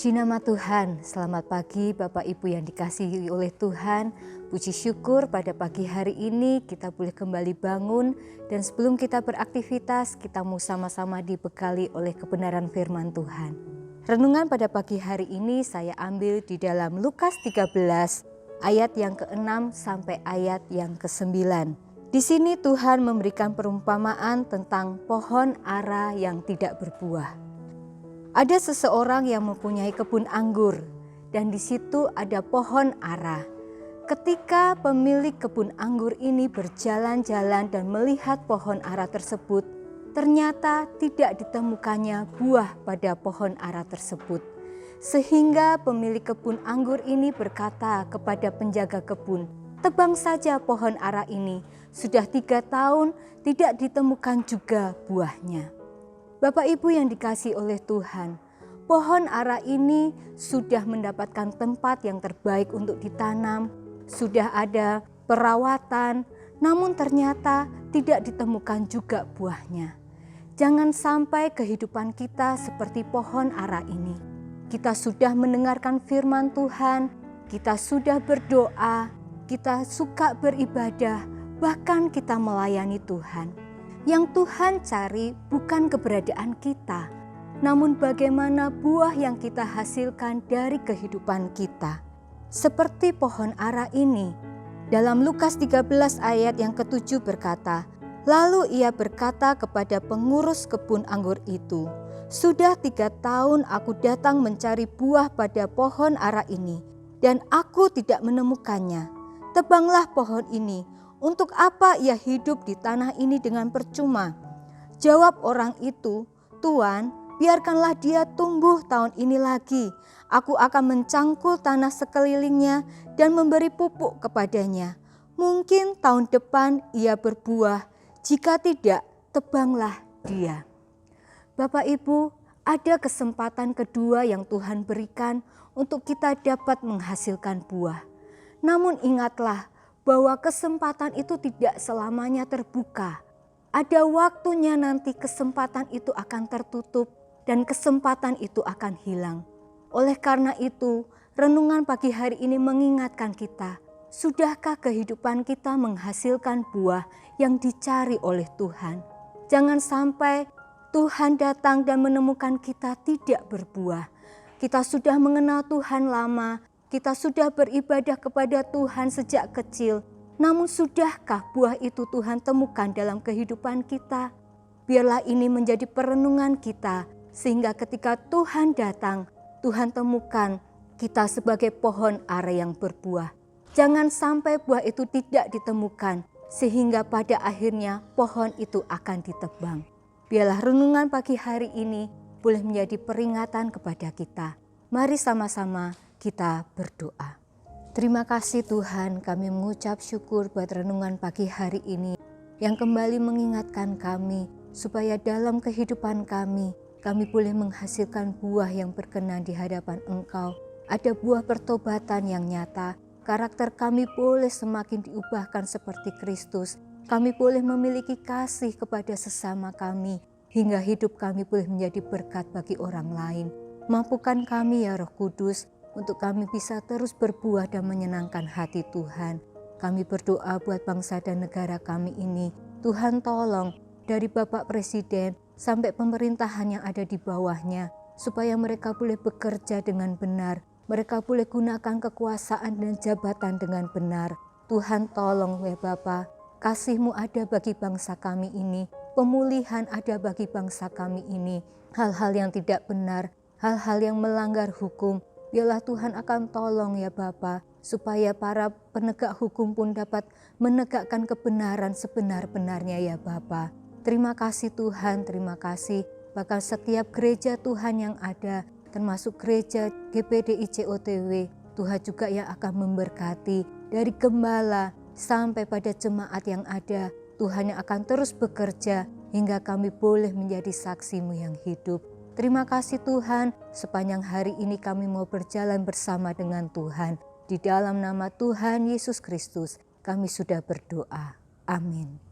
Puji nama Tuhan, selamat pagi Bapak Ibu yang dikasihi oleh Tuhan. Puji syukur pada pagi hari ini kita boleh kembali bangun. Dan sebelum kita beraktivitas, kita mau sama-sama dibekali oleh kebenaran firman Tuhan. Renungan pada pagi hari ini saya ambil di dalam Lukas 13 ayat yang ke-6 sampai ayat yang ke-9. Di sini Tuhan memberikan perumpamaan tentang pohon ara yang tidak berbuah. Ada seseorang yang mempunyai kebun anggur dan di situ ada pohon ara. Ketika pemilik kebun anggur ini berjalan-jalan dan melihat pohon ara tersebut, ternyata tidak ditemukannya buah pada pohon ara tersebut. Sehingga pemilik kebun anggur ini berkata kepada penjaga kebun, "Tebang saja pohon ara ini, sudah 3 tahun tidak ditemukan juga buahnya." Bapak Ibu yang dikasihi oleh Tuhan, pohon ara ini sudah mendapatkan tempat yang terbaik untuk ditanam, sudah ada perawatan, namun ternyata tidak ditemukan juga buahnya. Jangan sampai kehidupan kita seperti pohon ara ini. Kita sudah mendengarkan firman Tuhan, kita sudah berdoa, kita suka beribadah, bahkan kita melayani Tuhan. Yang Tuhan cari bukan keberadaan kita, namun bagaimana buah yang kita hasilkan dari kehidupan kita. Seperti pohon ara ini, dalam Lukas 13 ayat yang ke-7 berkata, "Lalu ia berkata kepada pengurus kebun anggur itu, 'Sudah 3 tahun aku datang mencari buah pada pohon ara ini, dan aku tidak menemukannya. Tebanglah pohon ini. Untuk apa ia hidup di tanah ini dengan percuma?' Jawab orang itu, 'Tuan, biarkanlah dia tumbuh tahun ini lagi. Aku akan mencangkul tanah sekelilingnya dan memberi pupuk kepadanya. Mungkin tahun depan ia berbuah, jika tidak, tebanglah dia.'" Bapak Ibu, ada kesempatan kedua yang Tuhan berikan untuk kita dapat menghasilkan buah. Namun ingatlah, bahwa kesempatan itu tidak selamanya terbuka. Ada waktunya nanti kesempatan itu akan tertutup dan kesempatan itu akan hilang. Oleh karena itu, renungan pagi hari ini mengingatkan kita, sudahkah kehidupan kita menghasilkan buah yang dicari oleh Tuhan? Jangan sampai Tuhan datang dan menemukan kita tidak berbuah. Kita sudah mengenal Tuhan lama, kita sudah beribadah kepada Tuhan sejak kecil, namun sudahkah buah itu Tuhan temukan dalam kehidupan kita? Biarlah ini menjadi perenungan kita, sehingga ketika Tuhan datang, Tuhan temukan kita sebagai pohon ara yang berbuah. Jangan sampai buah itu tidak ditemukan, sehingga pada akhirnya pohon itu akan ditebang. Biarlah renungan pagi hari ini boleh menjadi peringatan kepada kita. Mari sama-sama kita berdoa. Terima kasih Tuhan, kami mengucap syukur buat renungan pagi hari ini yang kembali mengingatkan kami supaya dalam kehidupan kami boleh menghasilkan buah yang berkenan di hadapan Engkau. Ada buah pertobatan yang nyata, karakter kami boleh semakin diubahkan seperti Kristus. Kami boleh memiliki kasih kepada sesama kami, hingga hidup kami boleh menjadi berkat bagi orang lain. Mampukan kami ya Roh Kudus, untuk kami bisa terus berbuah dan menyenangkan hati Tuhan. Kami berdoa buat bangsa dan negara kami ini. Tuhan tolong dari Bapak Presiden sampai pemerintahan yang ada di bawahnya, supaya mereka boleh bekerja dengan benar. Mereka boleh gunakan kekuasaan dan jabatan dengan benar. Tuhan tolong ya Bapa, kasih-Mu ada bagi bangsa kami ini. Pemulihan ada bagi bangsa kami ini. Hal-hal yang tidak benar, hal-hal yang melanggar hukum, biarlah Tuhan akan tolong ya Bapa, supaya para penegak hukum pun dapat menegakkan kebenaran sebenar-benarnya ya Bapa. Terima kasih Tuhan, terima kasih. Bahkan setiap gereja Tuhan yang ada, termasuk gereja GPDI COTW, Tuhan juga yang akan memberkati dari gembala sampai pada jemaat yang ada. Tuhan yang akan terus bekerja hingga kami boleh menjadi saksi-Mu yang hidup. Terima kasih Tuhan, sepanjang hari ini kami mau berjalan bersama dengan Tuhan. Di dalam nama Tuhan Yesus Kristus, kami sudah berdoa. Amin.